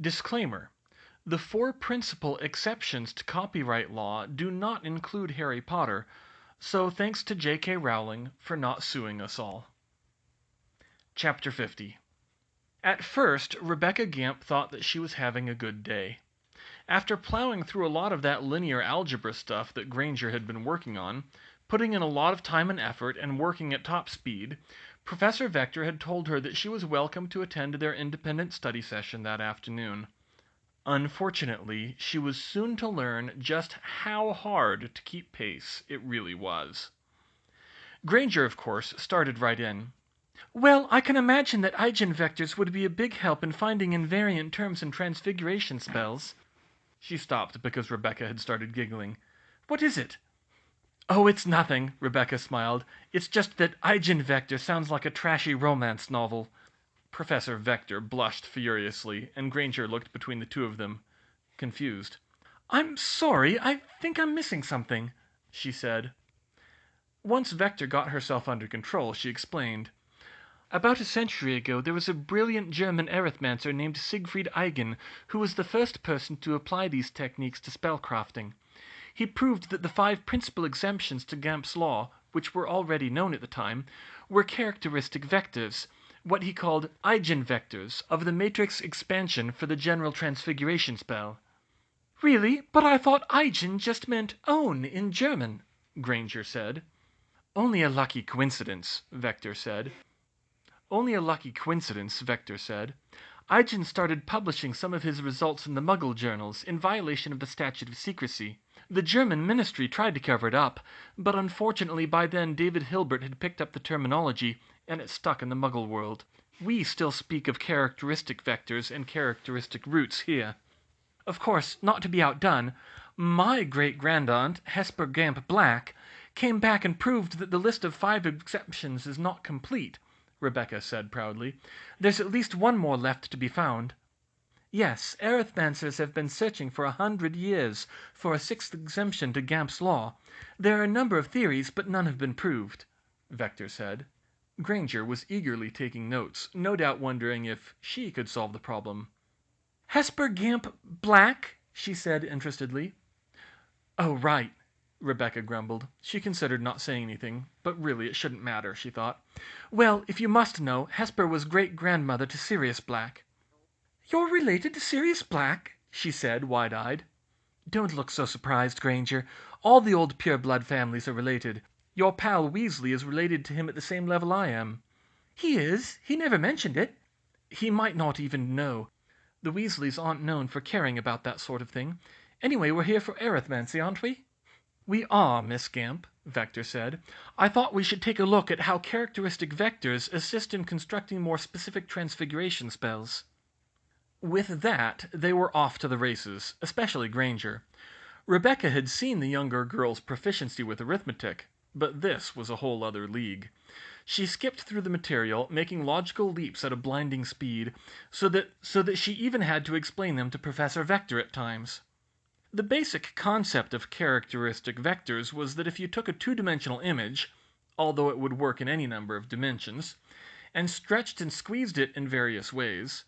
Disclaimer: the four principal exceptions to copyright law do not include Harry Potter, so thanks to J.K. Rowling for not suing us all. Chapter 50. At first, Rebecca Gamp thought that she was having a good day. After plowing through a lot of that linear algebra stuff that Granger had been working on, putting in a lot of time and effort and working at top speed, Professor Vector had told her that she was welcome to attend their independent study session that afternoon. Unfortunately, she was soon to learn just how hard to keep pace it really was. Granger, of course, started right in. "Well, I can imagine that eigenvectors would be a big help in finding invariant terms and transfiguration spells." She stopped because Rebecca had started giggling. "What is it?" "Oh, it's nothing," Rebecca smiled. "It's just that eigenvector sounds like a trashy romance novel." Professor Vector blushed furiously, and Granger looked between the two of them, confused. "I'm sorry, I think I'm missing something," she said. Once Vector got herself under control, she explained. "About a century ago there was a brilliant German Arithmancer named Siegfried Eigen, who was the first person to apply these techniques to spellcrafting. He proved that the 5 principal exemptions to Gamp's law, which were already known at the time, were characteristic vectors, what he called eigenvectors, of the matrix expansion for the general transfiguration spell." "Really? But I thought eigen just meant own in German," Granger said. "Only a lucky coincidence," Vector said. "Eigen started publishing some of his results in the Muggle journals, in violation of the statute of secrecy. The German ministry tried to cover it up, but unfortunately by then David Hilbert had picked up the terminology, and it stuck in the Muggle world. We still speak of characteristic vectors and characteristic roots here. Of course, not to be outdone, my great-grandaunt, Hesper Gamp Black, came back and proved that the list of 5 exceptions is not complete," Rebecca said proudly. "There's at least one more left to be found." "Yes, Arithmancers have been searching for 100 years for a 6th exemption to Gamp's law. There are a number of theories, but none have been proved," Vector said. Granger was eagerly taking notes, no doubt wondering if she could solve the problem. "Hesper Gamp Black?" she said interestedly. "Oh, right," Rebecca grumbled. She considered not saying anything, but really it shouldn't matter, she thought. "Well, if you must know, Hesper was great-grandmother to Sirius Black." "You're related to Sirius Black?" she said, wide-eyed. "Don't look so surprised, Granger. All the old pure-blood families are related. Your pal Weasley is related to him at the same level I am." "He is? He never mentioned it." "He might not even know. The Weasleys aren't known for caring about that sort of thing. Anyway, we're here for arithmancy, aren't we?" "We are, Miss Gamp," Vector said. "I thought we should take a look at how characteristic vectors assist in constructing more specific transfiguration spells." With that, they were off to the races, especially Granger. Rebecca had seen the younger girl's proficiency with arithmetic, but this was a whole other league. She skipped through the material, making logical leaps at a blinding speed, so that she even had to explain them to Professor Vector at times. The basic concept of characteristic vectors was that if you took a 2-dimensional image, although it would work in any number of dimensions, and stretched and squeezed it in various ways,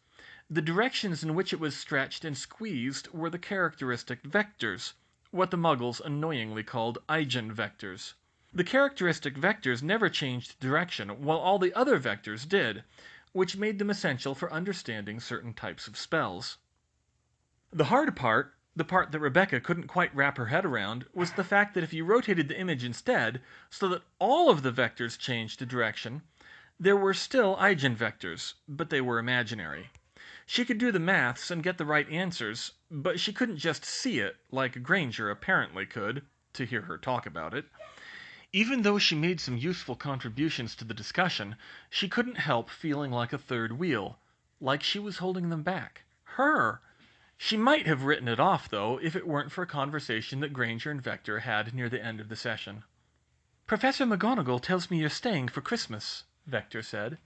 the directions in which it was stretched and squeezed were the characteristic vectors, what the Muggles annoyingly called eigenvectors. The characteristic vectors never changed direction, while all the other vectors did, which made them essential for understanding certain types of spells. The hard part, the part that Rebecca couldn't quite wrap her head around, was the fact that if you rotated the image instead, so that all of the vectors changed direction, there were still eigenvectors, but they were imaginary. She could do the maths and get the right answers, but she couldn't just see it, like Granger apparently could, to hear her talk about it. Even though she made some useful contributions to the discussion, she couldn't help feeling like a third wheel, like she was holding them back. Her! She might have written it off, though, if it weren't for a conversation that Granger and Vector had near the end of the session. "Professor McGonagall tells me you're staying for Christmas," Vector said.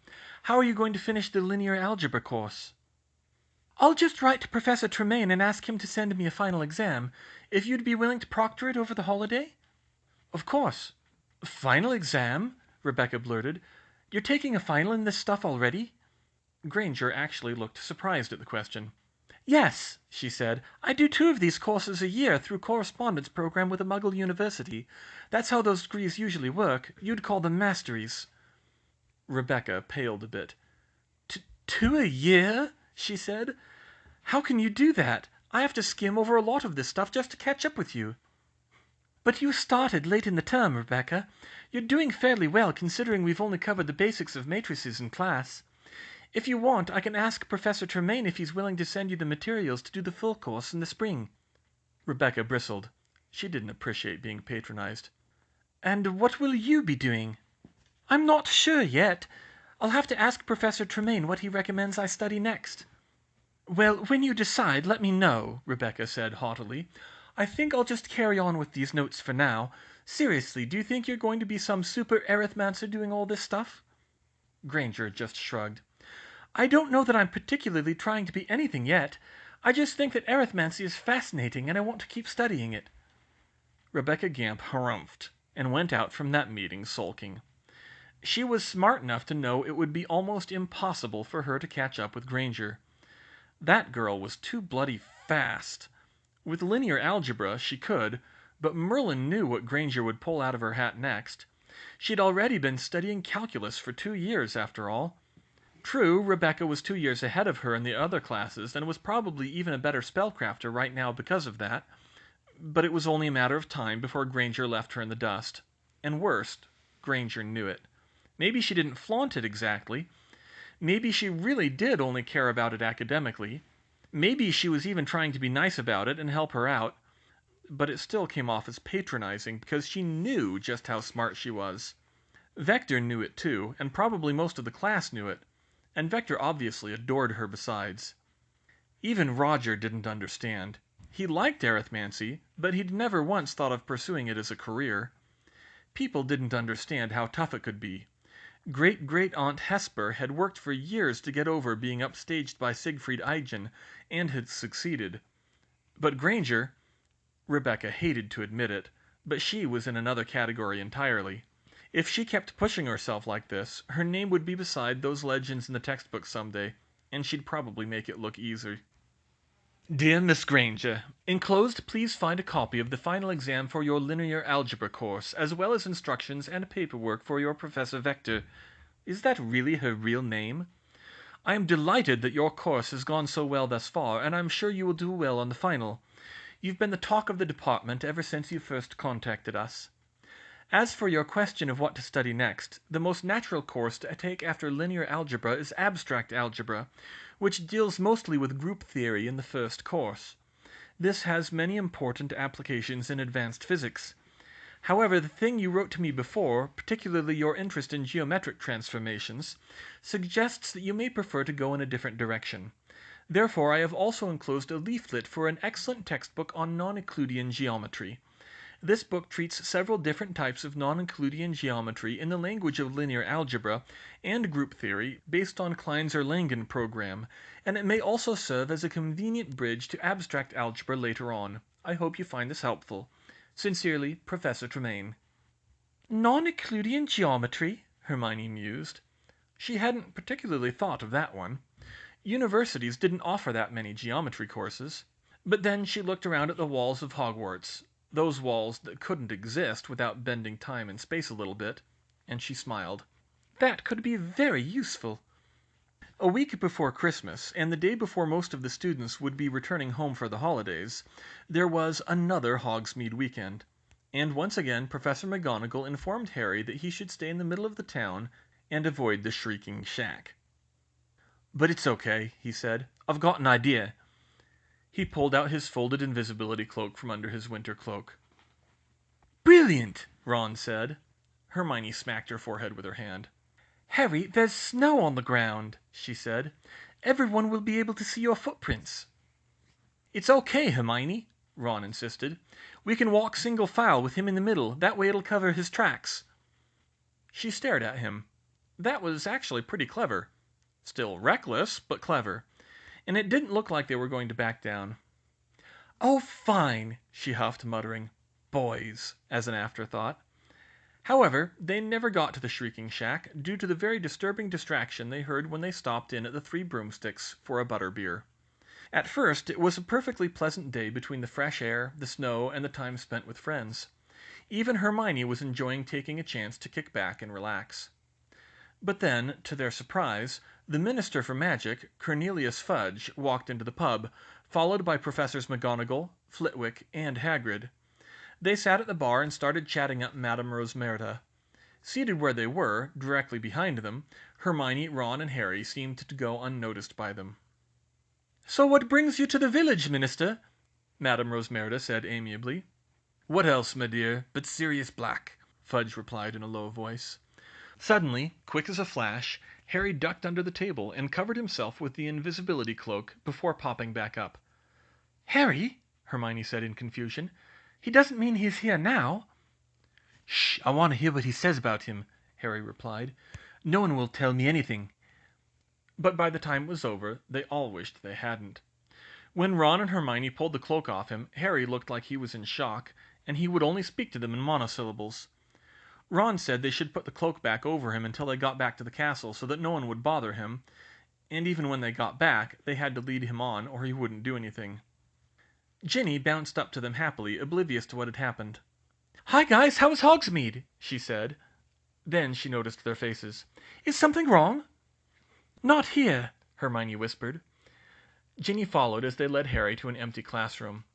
"How are you going to finish the linear algebra course?" "I'll just write to Professor Tremaine and ask him to send me a final exam. If you'd be willing to proctor it over the holiday?" "Of course." "Final exam?" Rebecca blurted. "You're taking a final in this stuff already?" Granger actually looked surprised at the question. "Yes," she said. "I do 2 of these courses a year through correspondence program with a Muggle university. That's how those degrees usually work. You'd call them masteries." Rebecca paled a bit. "Two a year?" she said. "How can you do that? I have to skim over a lot of this stuff just to catch up with you." "But you started late in the term, Rebecca. You're doing fairly well considering we've only covered the basics of matrices in class. If you want, I can ask Professor Tremaine if he's willing to send you the materials to do the full course in the spring." Rebecca bristled. She didn't appreciate being patronized. "And what will you be doing?" "I'm not sure yet. I'll have to ask Professor Tremaine what he recommends I study next." "Well, when you decide, let me know," Rebecca said haughtily. "I think I'll just carry on with these notes for now. Seriously, do you think you're going to be some super Arithmancer doing all this stuff?" Granger just shrugged. "I don't know that I'm particularly trying to be anything yet. I just think that arithmancy is fascinating and I want to keep studying it." Rebecca Gamp harumphed and went out from that meeting sulking. She was smart enough to know it would be almost impossible for her to catch up with Granger. That girl was too bloody fast. With linear algebra she could, but Merlin knew what Granger would pull out of her hat next. She'd already been studying calculus for 2 years, after all. True, Rebecca was 2 years ahead of her in the other classes, and was probably even a better spellcrafter right now because of that. But it was only a matter of time before Granger left her in the dust. And worst, Granger knew it. Maybe she didn't flaunt it exactly. Maybe she really did only care about it academically. Maybe she was even trying to be nice about it and help her out. But it still came off as patronizing because she knew just how smart she was. Vector knew it too, and probably most of the class knew it. And Vector obviously adored her besides. Even Roger didn't understand. He liked arithmancy, but he'd never once thought of pursuing it as a career. People didn't understand how tough it could be. Great-great-aunt Hesper had worked for years to get over being upstaged by Siegfried Eigen, and had succeeded. But Granger, Rebecca hated to admit it, but she was in another category entirely. If she kept pushing herself like this, her name would be beside those legends in the textbook someday, and she'd probably make it look easy. Dear Miss Granger, enclosed please find a copy of the final exam for your linear algebra course, as well as instructions and paperwork for your Professor Vector. Is that really her real name? I am delighted that your course has gone so well thus far, and I'm sure you will do well on the final. You've been the talk of the department ever since you first contacted us. As for your question of what to study next, the most natural course to take after linear algebra is abstract algebra, which deals mostly with group theory in the first course. This has many important applications in advanced physics. However, the thing you wrote to me before, particularly your interest in geometric transformations, suggests that you may prefer to go in a different direction. Therefore, I have also enclosed a leaflet for an excellent textbook on non-Euclidean geometry. This book treats several different types of non-Euclidean geometry in the language of linear algebra and group theory based on Kleinzer-Langen program, and it may also serve as a convenient bridge to abstract algebra later on. I hope you find this helpful. Sincerely, Professor Tremaine. Non-Euclidean geometry? Hermione mused. She hadn't particularly thought of that one. Universities didn't offer that many geometry courses. But then she looked around at the walls of Hogwarts, those walls that couldn't exist without bending time and space a little bit, and she smiled. That could be very useful. A week before Christmas, and the day before most of the students would be returning home for the holidays, there was another Hogsmeade weekend. And once again Professor McGonagall informed Harry that he should stay in the middle of the town and avoid the Shrieking Shack. "But it's okay," he said. "I've got an idea." He pulled out his folded invisibility cloak from under his winter cloak. "Brilliant!" Ron said. Hermione smacked her forehead with her hand. "Harry, there's snow on the ground," she said. "Everyone will be able to see your footprints." "It's okay, Hermione," Ron insisted. "We can walk single file with him in the middle. That way it'll cover his tracks." She stared at him. That was actually pretty clever. Still reckless, but clever. And it didn't look like they were going to back down. "Oh, fine," she huffed, muttering "boys" as an afterthought. However, they never got to the Shrieking Shack, due to the very disturbing distraction they heard when they stopped in at the Three Broomsticks for a butterbeer. At first, it was a perfectly pleasant day between the fresh air, the snow, and the time spent with friends. Even Hermione was enjoying taking a chance to kick back and relax. But then, to their surprise, the Minister for Magic, Cornelius Fudge, walked into the pub, followed by Professors McGonagall, Flitwick, and Hagrid. They sat at the bar and started chatting up Madame Rosmerta. Seated where they were, directly behind them, Hermione, Ron, and Harry seemed to go unnoticed by them. "So what brings you to the village, Minister?" Madame Rosmerta said amiably. "What else, my dear, but Sirius Black?" Fudge replied in a low voice. Suddenly, quick as a flash, Harry ducked under the table and covered himself with the invisibility cloak before popping back up. "Harry," Hermione said in confusion, "he doesn't mean he's here now?" "Shh! I want to hear what he says about him," Harry replied. "No one will tell me anything." But by the time it was over, they all wished they hadn't. When Ron and Hermione pulled the cloak off him, Harry looked like he was in shock, and he would only speak to them in monosyllables. Ron said they should put the cloak back over him until they got back to the castle so that no one would bother him, and even when they got back, they had to lead him on or he wouldn't do anything. Ginny bounced up to them happily, oblivious to what had happened. "Hi guys, how is Hogsmeade?" she said. Then she noticed their faces. "Is something wrong?" "Not here," Hermione whispered. Ginny followed as they led Harry to an empty classroom.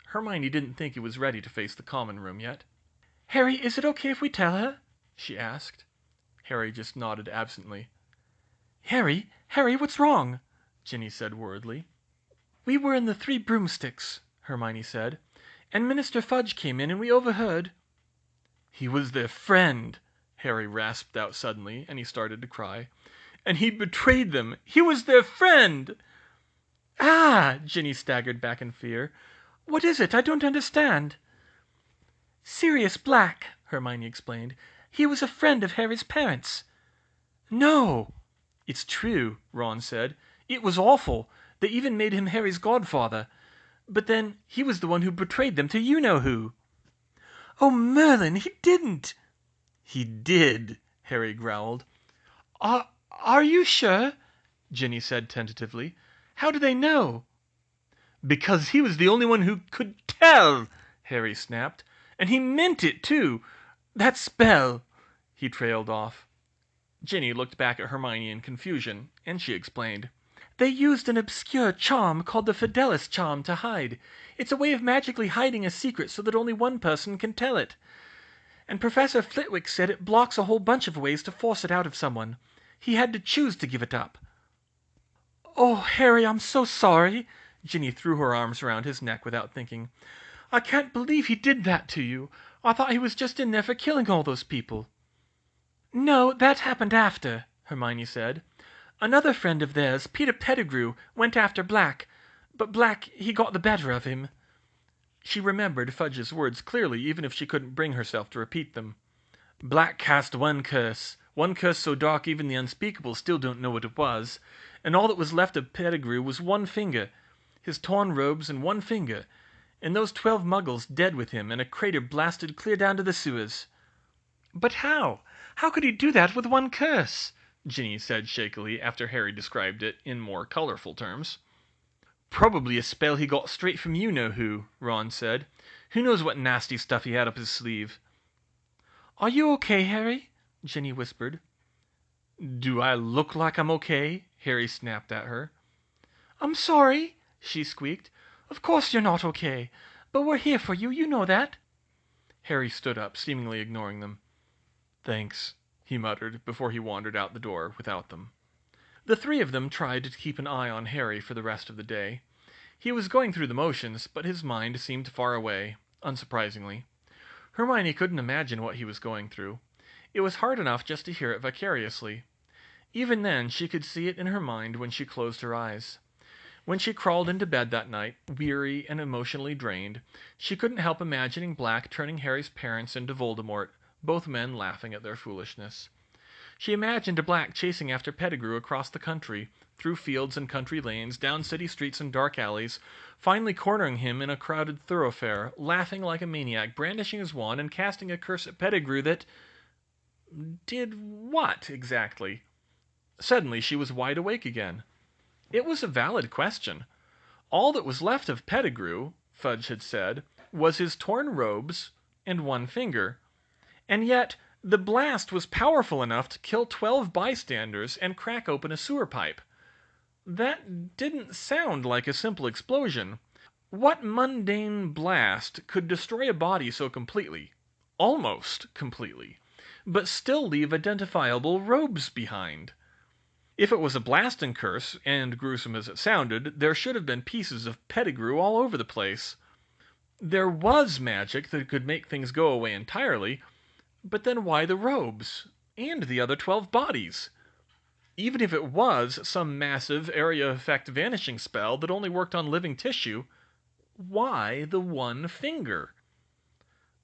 Hermione didn't think he was ready to face the common room yet. "Harry, is it okay if we tell her?" she asked. Harry just nodded absently. Harry, what's wrong?" Ginny said worriedly. "We were in the Three Broomsticks," Hermione said, "and Minister Fudge came in and we overheard—" "He was their friend," Harry rasped out suddenly, and he started to cry. "And he betrayed them! He was their friend!" "Ah!" Ginny staggered back in fear. "What is it? I don't understand." "Sirius Black," Hermione explained. "He was a friend of Harry's parents." "No!" "It's true," Ron said. "It was awful. They even made him Harry's godfather. But then, he was the one who betrayed them to you-know-who." "Oh, Merlin, he didn't!" "He did," Harry growled. "Are you sure?" Ginny said tentatively. "How do they know?" "Because he was the only one who could tell," Harry snapped. "And he meant it, too. That spell—" He trailed off. Ginny looked back at Hermione in confusion, and she explained. "They used an obscure charm called the Fidelis Charm to hide. It's a way of magically hiding a secret so that only one person can tell it. And Professor Flitwick said it blocks a whole bunch of ways to force it out of someone. He had to choose to give it up." "Oh, Harry, I'm so sorry." Ginny threw her arms around his neck without thinking. "I can't believe he did that to you. I thought he was just in there for killing all those people." "No, that happened after," Hermione said. "Another friend of theirs, Peter Pettigrew, went after Black, but Black, he got the better of him." She remembered Fudge's words clearly, even if she couldn't bring herself to repeat them. "Black cast one curse so dark even the unspeakable still don't know what it was, and all that was left of Pettigrew was one finger, his torn robes and one finger, and those 12 muggles dead with him, and a crater blasted clear down to the sewers." "But how? How could he do that with one curse?" Ginny said shakily, after Harry described it in more colorful terms. "Probably a spell he got straight from you-know-who," Ron said. "Who knows what nasty stuff he had up his sleeve?" "Are you okay, Harry?" Ginny whispered. "Do I look like I'm okay?" Harry snapped at her. "I'm sorry," she squeaked. "Of course you're not okay. But we're here for you, you know that." Harry stood up, seemingly ignoring them. "Thanks," he muttered, before he wandered out the door without them. The three of them tried to keep an eye on Harry for the rest of the day. He was going through the motions, but his mind seemed far away, unsurprisingly. Hermione couldn't imagine what he was going through. It was hard enough just to hear it vicariously. Even then, she could see it in her mind when she closed her eyes. When she crawled into bed that night, weary and emotionally drained, she couldn't help imagining Black turning Harry's parents into Voldemort, both men laughing at their foolishness. She imagined Black chasing after Pettigrew across the country, through fields and country lanes, down city streets and dark alleys, finally cornering him in a crowded thoroughfare, laughing like a maniac, brandishing his wand, and casting a curse at Pettigrew that— did what, exactly? Suddenly she was wide awake again. It was a valid question. All that was left of Pettigrew, Fudge had said, was his torn robes and one finger. And yet, the blast was powerful enough to kill 12 bystanders and crack open a sewer pipe. That didn't sound like a simple explosion. What mundane blast could destroy a body so completely, almost completely, but still leave identifiable robes behind? If it was a blasting curse, and gruesome as it sounded, there should have been pieces of Pettigrew all over the place. There was magic that could make things go away entirely, but then why the robes? And the other 12 bodies? Even if it was some massive area effect vanishing spell that only worked on living tissue, why the one finger?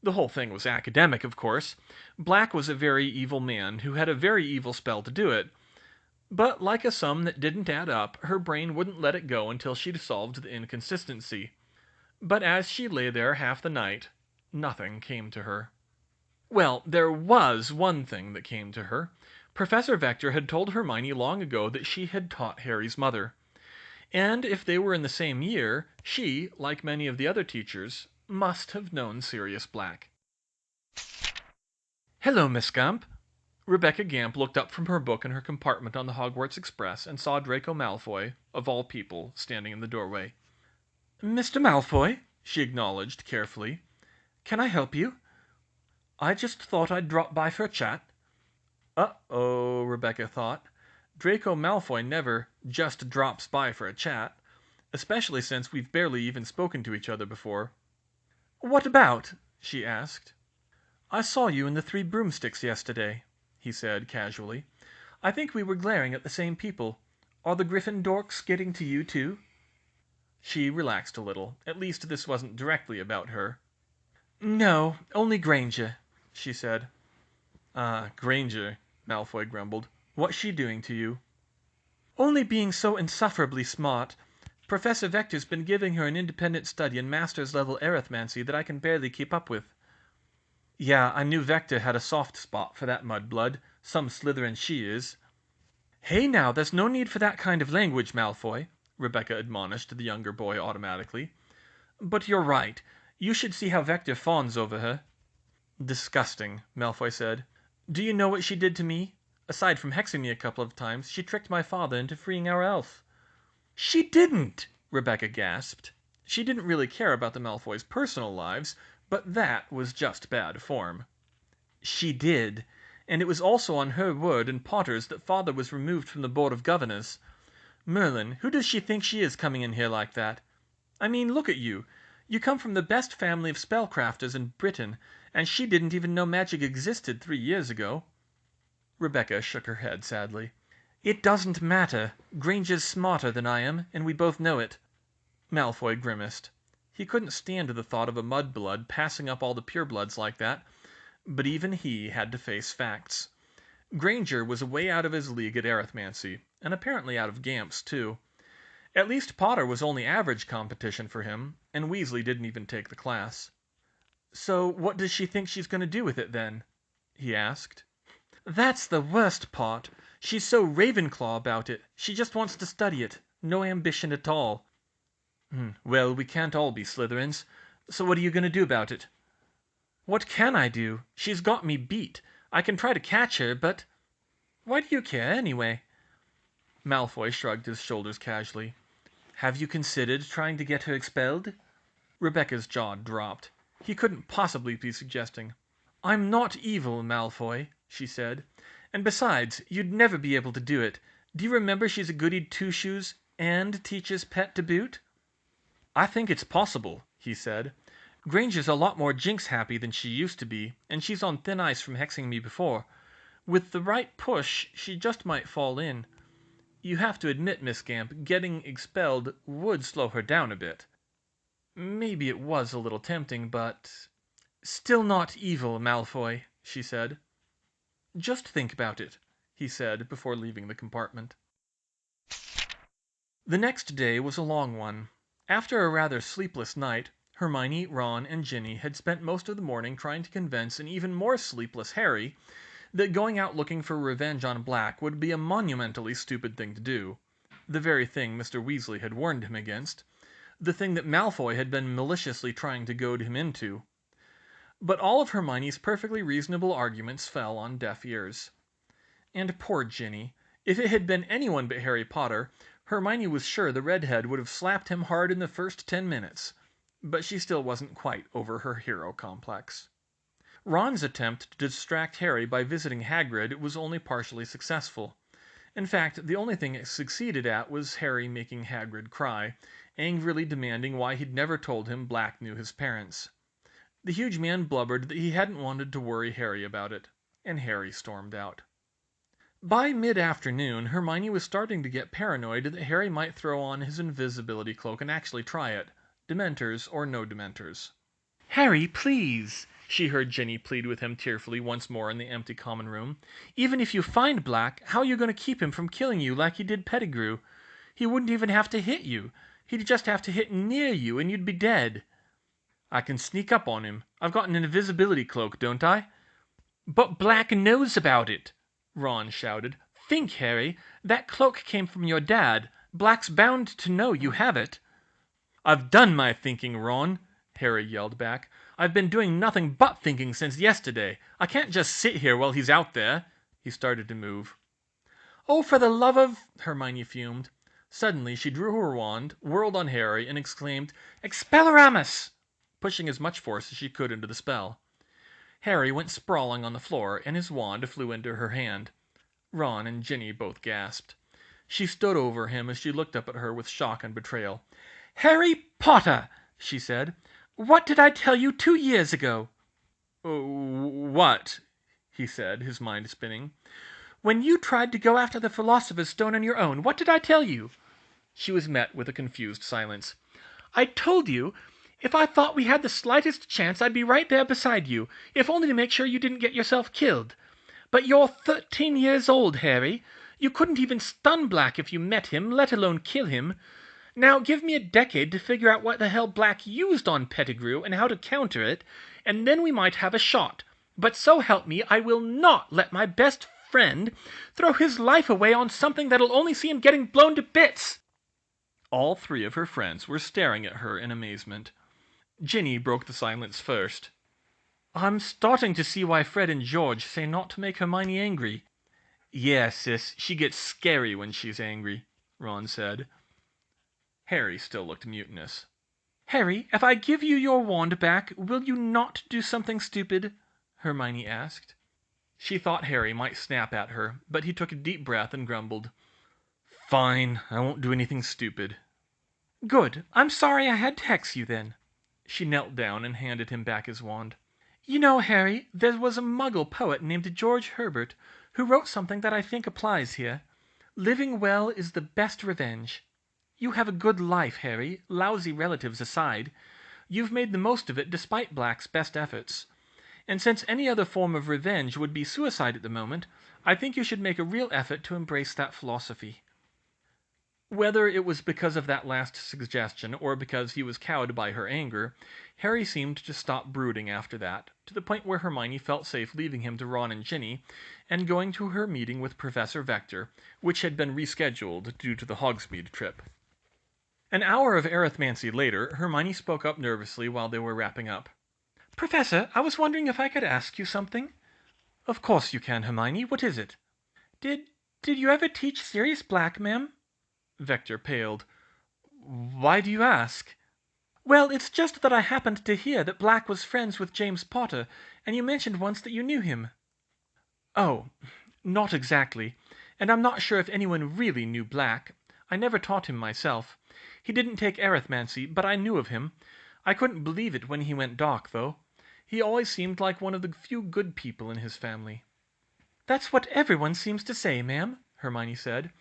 The whole thing was academic, of course. Black was a very evil man who had a very evil spell to do it. But like a sum that didn't add up, her brain wouldn't let it go until she'd solved the inconsistency. But as she lay there half the night, nothing came to her. Well, there was one thing that came to her. Professor Vector had told Hermione long ago that she had taught Harry's mother. And if they were in the same year, she, like many of the other teachers, must have known Sirius Black. "Hello, Miss Gump." Rebecca Gamp looked up from her book in her compartment on the Hogwarts Express and saw Draco Malfoy, of all people, standing in the doorway. "Mr. Malfoy," she acknowledged carefully. "Can I help you?" "I just thought I'd drop by for a chat." Uh-oh, Rebecca thought. Draco Malfoy never just drops by for a chat, especially since we've barely even spoken to each other before. "What about?" she asked. "I saw you in the Three Broomsticks yesterday," he said casually. "I think we were glaring at the same people. Are the Griffin dorks getting to you, too?" She relaxed a little. At least this wasn't directly about her. "No, only Granger," she said. Granger," Malfoy grumbled. "What's she doing to you?" "Only being so insufferably smart. Professor Vector's been giving her an independent study in master's level arithmancy that I can barely keep up with." "Yeah, I knew Vector had a soft spot for that mudblood. Some Slytherin she is." "Hey now, there's no need for that kind of language, Malfoy," Rebecca admonished the younger boy automatically. "But you're right. You should see how Vector fawns over her." "Disgusting," Malfoy said. "Do you know what she did to me? Aside from hexing me a couple of times, she tricked my father into freeing our elf." "She didn't!" Rebecca gasped. She didn't really care about the Malfoys' personal lives, but that was just bad form. "She did. And it was also on her word and Potter's that father was removed from the Board of Governors. Merlin, who does she think she is coming in here like that? I mean, look at you. You come from the best family of spellcrafters in Britain, and she didn't even know magic existed 3 years ago." Rebecca shook her head sadly. "It doesn't matter. Granger's smarter than I am, and we both know it." Malfoy grimaced. He couldn't stand the thought of a mudblood passing up all the purebloods like that, but even he had to face facts. Granger was way out of his league at arithmancy, and apparently out of Gamp's too. At least Potter was only average competition for him, and Weasley didn't even take the class. "So what does she think she's going to do with it, then?" he asked. "That's the worst part. She's so Ravenclaw about it. She just wants to study it. No ambition at all." "Well, we can't all be Slytherins. So what are you going to do about it?" "What can I do? She's got me beat. I can try to catch her, but why do you care, anyway?" Malfoy shrugged his shoulders casually. "Have you considered trying to get her expelled?" Rebecca's jaw dropped. He couldn't possibly be suggesting. "I'm not evil, Malfoy," she said. "And besides, you'd never be able to do it. Do you remember she's a goody two-shoes, and teacher's pet to boot?" "I think it's possible," he said. "Granger's a lot more jinx-happy than she used to be, and she's on thin ice from hexing me before. With the right push, she just might fall in. You have to admit, Miss Gamp, getting expelled would slow her down a bit." Maybe it was a little tempting, but... "Still not evil, Malfoy," she said. "Just think about it," he said before leaving the compartment. The next day was a long one. After a rather sleepless night, Hermione, Ron, and Ginny had spent most of the morning trying to convince an even more sleepless Harry that going out looking for revenge on Black would be a monumentally stupid thing to do. The very thing Mr. Weasley had warned him against. the thing that Malfoy had been maliciously trying to goad him into. But all of Hermione's perfectly reasonable arguments fell on deaf ears. And poor Ginny. If it had been anyone but Harry Potter, Hermione was sure the redhead would have slapped him hard in the first 10 minutes. But she still wasn't quite over her hero complex. Ron's attempt to distract Harry by visiting Hagrid was only partially successful. In fact, the only thing it succeeded at was Harry making Hagrid cry, angrily demanding why he'd never told him Black knew his parents. The huge man blubbered that he hadn't wanted to worry Harry about it, and Harry stormed out. By mid-afternoon, Hermione was starting to get paranoid that Harry might throw on his invisibility cloak and actually try it, Dementors or no Dementors. "Harry, please," she heard Ginny plead with him tearfully once more in the empty common room. "Even if you find Black, how are you going to keep him from killing you like he did Pettigrew? He wouldn't even have to hit you. He'd just have to hit near you and you'd be dead." "I can sneak up on him. I've got an invisibility cloak, don't I?" "But Black knows about it," Ron shouted. "Think, Harry. That cloak came from your dad. Black's bound to know you have it." "I've done my thinking, Ron," Harry yelled back. "I've been doing nothing but thinking since yesterday. I can't just sit here while he's out there." He started to move. "Oh, for the love of—" Hermione fumed. Suddenly she drew her wand, whirled on Harry, and exclaimed, "Expelliarmus!" pushing as much force as she could into the spell. Harry went sprawling on the floor, and his wand flew into her hand. Ron and Ginny both gasped. She stood over him as she looked up at her with shock and betrayal. "Harry Potter!" she said. "What did I tell you 2 years ago?" "What?" he said, his mind spinning. "When you tried to go after the Philosopher's Stone on your own, what did I tell you?" She was met with a confused silence. "I told you if I thought we had the slightest chance I'd be right there beside you, if only to make sure you didn't get yourself killed. But you're 13 years old, Harry. You couldn't even stun Black if you met him, let alone kill him. Now give me a decade to figure out what the hell Black used on Pettigrew and how to counter it, and then we might have a shot. But so help me, I will not let my best friend throw his life away on something that'll only see him getting blown to bits." All 3 of her friends were staring at her in amazement. Ginny broke the silence first. "I'm starting to see why Fred and George say not to make Hermione angry." "Yeah, sis, she gets scary when she's angry," Ron said. Harry still looked mutinous. "Harry, if I give you your wand back, will you not do something stupid?" Hermione asked. She thought Harry might snap at her, but he took a deep breath and grumbled. "Fine, I won't do anything stupid." "Good. I'm sorry I had to hex you then." She knelt down and handed him back his wand. "You know, Harry, there was a Muggle poet named George Herbert who wrote something that I think applies here. Living well is the best revenge. You have a good life, Harry, lousy relatives aside. You've made the most of it despite Black's best efforts. And since any other form of revenge would be suicide at the moment, I think you should make a real effort to embrace that philosophy." Whether it was because of that last suggestion or because he was cowed by her anger, Harry seemed to stop brooding after that, to the point where Hermione felt safe leaving him to Ron and Ginny and going to her meeting with Professor Vector, which had been rescheduled due to the Hogsmeade trip. An hour of arithmancy later, Hermione spoke up nervously while they were wrapping up. "Professor, I was wondering if I could ask you something." "Of course you can, Hermione. What is it?" Did you ever teach Sirius Black, ma'am?" Vector paled. "Why do you ask?" "Well, it's just that I happened to hear that Black was friends with James Potter, and you mentioned once that you knew him." "Oh, not exactly. And I'm not sure if anyone really knew Black. I never taught him myself. He didn't take arithmancy, but I knew of him. I couldn't believe it when he went dark, though. He always seemed like one of the few good people in his family." "That's what everyone seems to say, ma'am," Hermione said.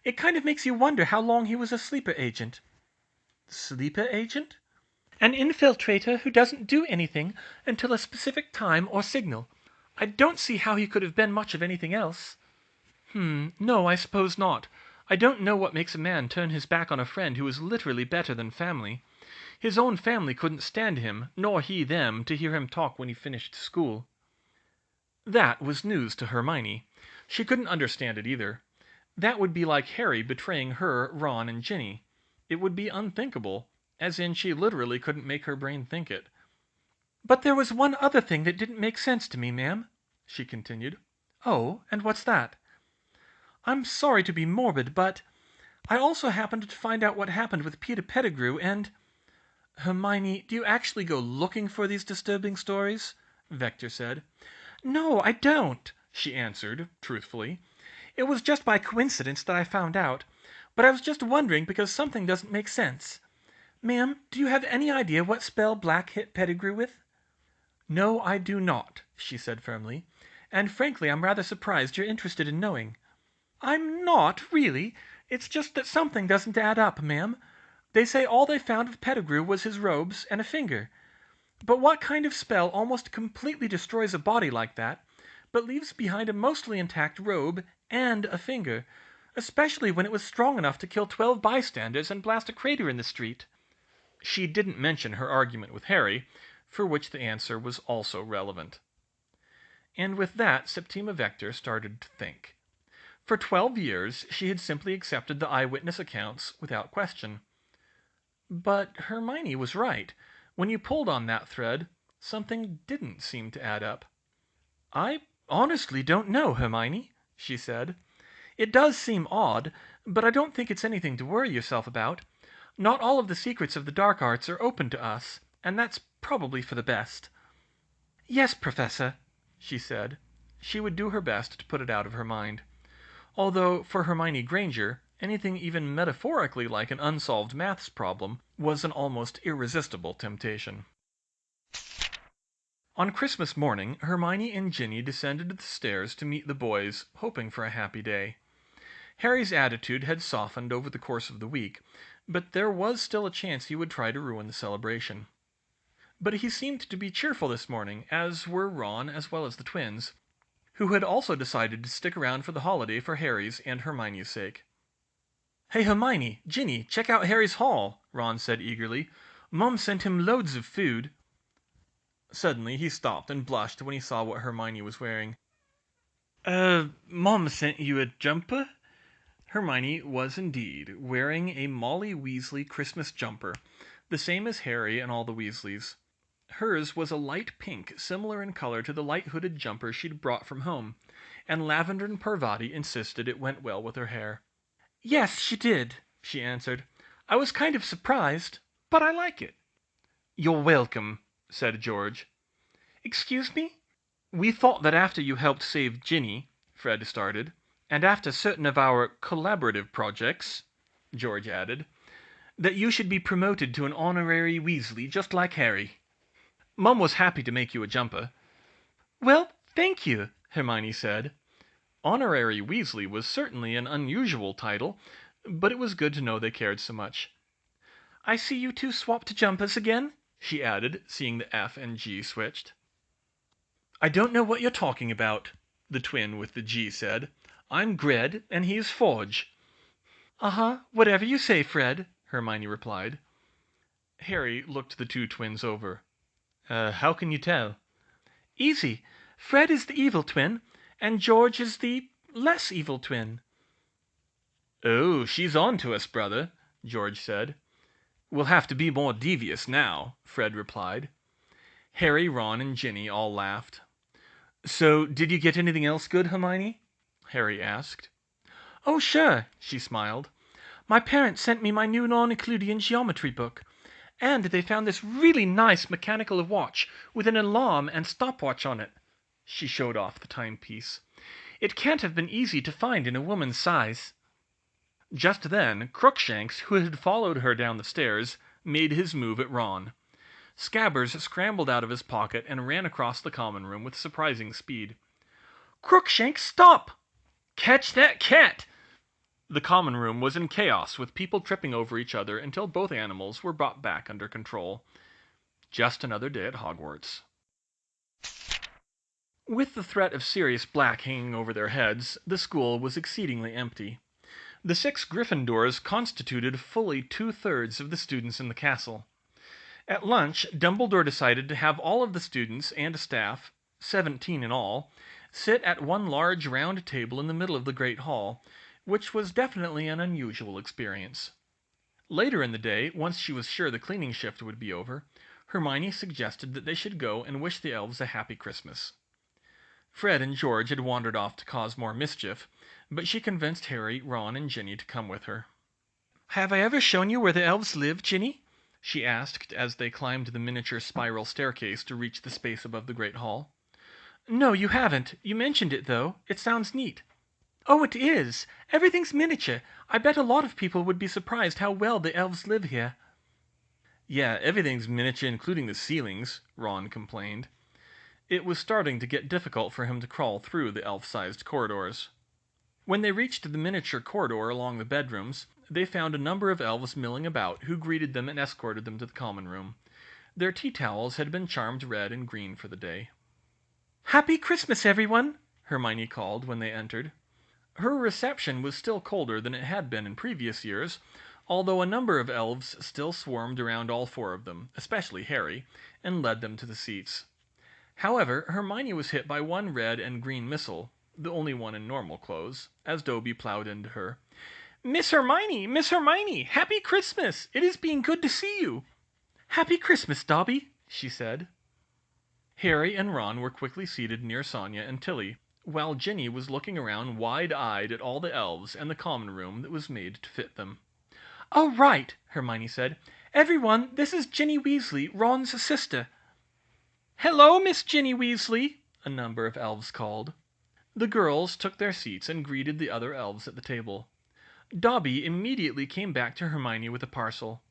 "It kind of makes you wonder how long he was a sleeper agent." "Sleeper agent?" "An infiltrator who doesn't do anything until a specific time or signal. I don't see how he could have been much of anything else." No, I suppose not. I don't know what makes a man turn his back on a friend who is literally better than family. His own family couldn't stand him, nor he them, to hear him talk when he finished school." That was news to Hermione. She couldn't understand it either. That would be like Harry betraying her, Ron, and Ginny. It would be unthinkable, as in she literally couldn't make her brain think it. "But there was one other thing that didn't make sense to me, ma'am," she continued. "Oh, and what's that?" "I'm sorry to be morbid, but I also happened to find out what happened with Peter Pettigrew, and—" "Hermione, do you actually go looking for these disturbing stories?" Vector said. "No, I don't," she answered, truthfully. "It was just by coincidence that I found out, but I was just wondering because something doesn't make sense. Ma'am, do you have any idea what spell Black hit Pettigrew with?" "No, I do not," she said firmly, "and frankly I'm rather surprised you're interested in knowing." "I'm not, really. It's just that something doesn't add up, ma'am. They say all they found of Pettigrew was his robes and a finger. But what kind of spell almost completely destroys a body like that, but leaves behind a mostly intact robe and a finger, especially when it was strong enough to kill 12 bystanders and blast a crater in the street?" She didn't mention her argument with Harry, for which the answer was also relevant. And with that, Septima Vector started to think. For 12 years she had simply accepted the eyewitness accounts without question. But Hermione was right. When you pulled on that thread, something didn't seem to add up. "I honestly don't know, Hermione," she said. "It does seem odd, but I don't think it's anything to worry yourself about. Not all of the secrets of the dark arts are open to us, and that's probably for the best." "Yes, Professor," she said. She would do her best to put it out of her mind. Although, for Hermione Granger, anything even metaphorically like an unsolved maths problem was an almost irresistible temptation. On Christmas morning, Hermione and Ginny descended the stairs to meet the boys, hoping for a happy day. Harry's attitude had softened over the course of the week, but there was still a chance he would try to ruin the celebration. But he seemed to be cheerful this morning, as were Ron as well as the twins, who had also decided to stick around for the holiday for Harry's and Hermione's sake. "Hey, Hermione, Ginny, check out Harry's haul," Ron said eagerly. "Mom sent him loads of food." Suddenly he stopped and blushed when he saw what Hermione was wearing. Mom sent you a jumper?" Hermione was indeed wearing a Molly Weasley Christmas jumper, the same as Harry and all the Weasleys. Hers was a light pink, similar in color to the light hooded jumper she'd brought from home, and Lavender and Parvati insisted it went well with her hair. "Yes, she did," she answered. "I was kind of surprised, but I like it." "You're welcome," said George. "Excuse me?" "We thought that after you helped save Ginny," Fred started, "and after certain of our collaborative projects," George added, "that you should be promoted to an honorary Weasley just like Harry. Mum was happy to make you a jumper." "Well, thank you," Hermione said. Honorary Weasley was certainly an unusual title, but it was good to know they cared so much. "I see you two swapped jumpers again," she added, seeing the F and G switched. "I don't know what you're talking about," the twin with the G said. "I'm Gred, and he's Forge." "Uh-huh, whatever you say, Fred," Hermione replied. Harry looked the two twins over. How can you tell?" "Easy. Fred is the evil twin, and George is the less evil twin." "Oh, she's on to us, brother," George said. "We'll have to be more devious now," Fred replied. Harry, Ron, and Ginny all laughed. "So, did you get anything else good, Hermione?" Harry asked. "Oh, sure," she smiled. "My parents sent me my new non-Euclidean geometry book. And they found this really nice mechanical watch with an alarm and stopwatch on it." She showed off the timepiece. "It can't have been easy to find in a woman's size." Just then, Crookshanks, who had followed her down the stairs, made his move at Ron. Scabbers scrambled out of his pocket and ran across the common room with surprising speed. "Crookshanks, stop!" "Catch that cat!" The common room was in chaos, with people tripping over each other until both animals were brought back under control. Just another day at Hogwarts. With the threat of Sirius Black hanging over their heads, the school was exceedingly empty. The 6 Gryffindors constituted fully 2/3 of the students in the castle. At lunch, Dumbledore decided to have all of the students and staff, 17 in all, sit at one large round table in the middle of the Great Hall, which was definitely an unusual experience. Later in the day, once she was sure the cleaning shift would be over, Hermione suggested that they should go and wish the elves a happy Christmas. Fred and George had wandered off to cause more mischief, but she convinced Harry, Ron, and Ginny to come with her. "Have I ever shown you where the elves live, Ginny?" she asked as they climbed the miniature spiral staircase to reach the space above the great hall. "No, you haven't. You mentioned it, though. It sounds neat." "Oh, it is. Everything's miniature. I bet a lot of people would be surprised how well the elves live here." "Yeah, everything's miniature, including the ceilings," Ron complained. It was starting to get difficult for him to crawl through the elf-sized corridors. When they reached the miniature corridor along the bedrooms, they found a number of elves milling about, who greeted them and escorted them to the common room. Their tea towels had been charmed red and green for the day. "Happy Christmas, everyone!" Hermione called when they entered. Her reception was still colder than it had been in previous years, although a number of elves still swarmed around all four of them, especially Harry, and led them to the seats. However, Hermione was hit by one red and green missile, the only one in normal clothes, as Dobby plowed into her. "Miss Hermione! Miss Hermione! Happy Christmas! It has been good to see you!" "Happy Christmas, Dobby!" she said. Harry and Ron were quickly seated near Sonia and Tilly, while Ginny was looking around wide-eyed at all the elves and the common room that was made to fit them. "Oh, right!" Hermione said. "Everyone, this is Ginny Weasley, Ron's sister." "Hello, Miss Ginny Weasley!" a number of elves called. The girls took their seats and greeted the other elves at the table. Dobby immediately came back to Hermione with a parcel.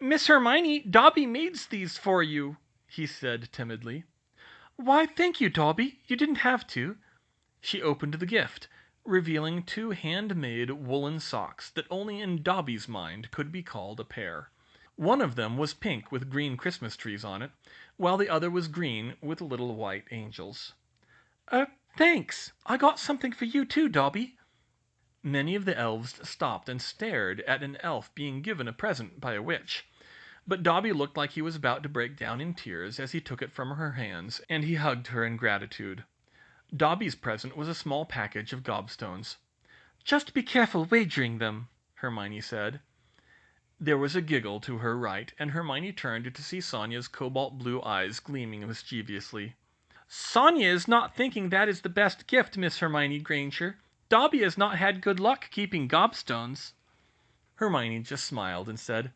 "Miss Hermione, Dobby made these for you," he said timidly. "Why, thank you, Dobby. You didn't have to." She opened the gift, revealing 2 handmade woolen socks that only in Dobby's mind could be called a pair. One of them was pink with green Christmas trees on it, while the other was green with little white angels. Thanks. I got something for you too, Dobby." Many of the elves stopped and stared at an elf being given a present by a witch, but Dobby looked like he was about to break down in tears as he took it from her hands, and he hugged her in gratitude. Dobby's present was a small package of gobstones. "Just be careful wagering them," Hermione said. There was a giggle to her right, and Hermione turned to see Sonia's cobalt-blue eyes gleaming mischievously. "Sonia is not thinking that is the best gift, Miss Hermione Granger. Dobby has not had good luck keeping gobstones." Hermione just smiled and said,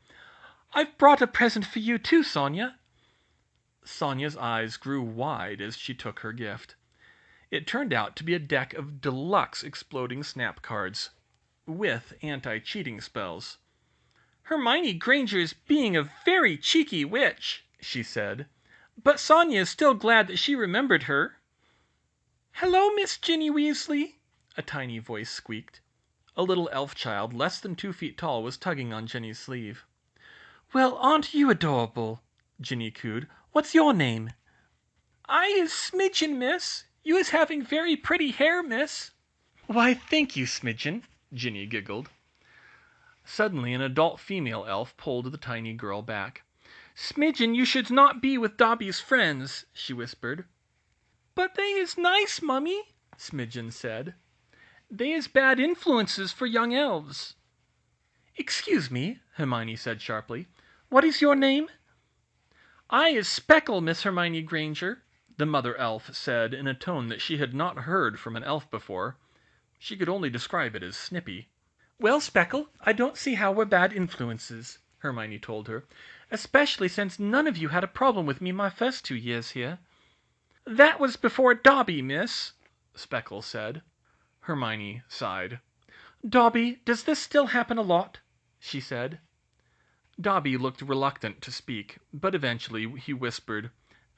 "I've brought a present for you too, Sonia." Sonia's eyes grew wide as she took her gift. It turned out to be a deck of deluxe exploding snap cards, with anti-cheating spells. "Hermione Granger is being a very cheeky witch," she said, "but Sonia is still glad that she remembered her." "Hello, Miss Ginny Weasley," a tiny voice squeaked. A little elf child less than 2 feet tall was tugging on Ginny's sleeve. "Well, aren't you adorable?" Ginny cooed. "What's your name?" "I is Smidgen, miss. You is having very pretty hair, miss." "Why, thank you, Smidgen," Ginny giggled. Suddenly an adult female elf pulled the tiny girl back. "Smidgen, you should not be with Dobby's friends," she whispered. "But they is nice, mummy," Smidgen said. "They is bad influences for young elves." "Excuse me," Hermione said sharply. "What is your name?" "I is Speckle, Miss Hermione Granger," the mother elf said in a tone that she had not heard from an elf before. She could only describe it as snippy. "Well, Speckle, I don't see how we're bad influences," Hermione told her, "especially since none of you had a problem with me my first 2 years here." "That was before Dobby, miss," Speckle said. Hermione sighed. "Dobby, does this still happen a lot?" she said. Dobby looked reluctant to speak, but eventually he whispered,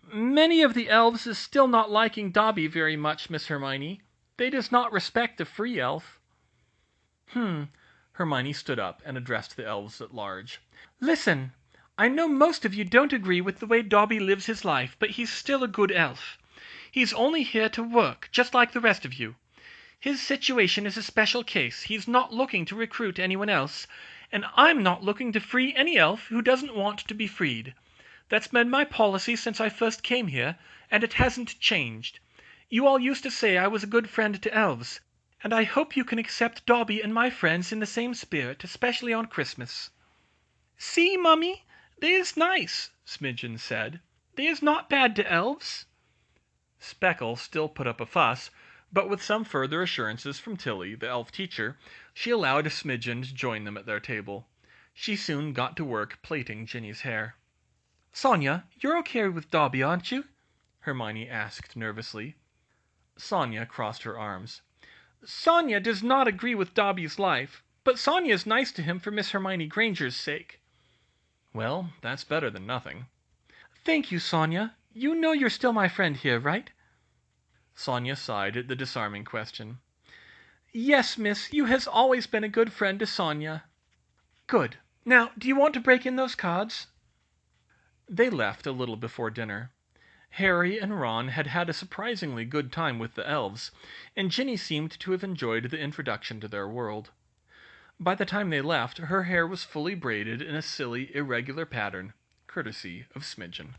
"Many of the elves is still not liking Dobby very much, Miss Hermione. They does not respect a free elf." Hermione stood up and addressed the elves at large. "Listen, I know most of you don't agree with the way Dobby lives his life, but he's still a good elf. He's only here to work, just like the rest of you. His situation is a special case. He's not looking to recruit anyone else, and I'm not looking to free any elf who doesn't want to be freed. That's been my policy since I first came here, and it hasn't changed. You all used to say I was a good friend to elves, and I hope you can accept Dobby and my friends in the same spirit, especially on Christmas." "See, Mummy, they is nice," Smidgen said. "They is not bad to elves." Speckle still put up a fuss, but with some further assurances from Tilly, the elf teacher, she allowed Smidgen to join them at their table. She soon got to work plaiting Ginny's hair. "Sonia, you're okay with Dobby, aren't you?" Hermione asked nervously. Sonia crossed her arms. "Sonia does not agree with Dobby's life, but Sonia is nice to him for Miss Hermione Granger's sake." "Well, that's better than nothing." "Thank you, Sonia. You know you're still my friend here, right?" Sonia sighed at the disarming question. "Yes, miss, you has always been a good friend to Sonia." "Good. Now, do you want to break in those cards?" They left a little before dinner. Harry and Ron had had a surprisingly good time with the elves, and Ginny seemed to have enjoyed the introduction to their world. By the time they left, her hair was fully braided in a silly, irregular pattern, courtesy of Smidgen.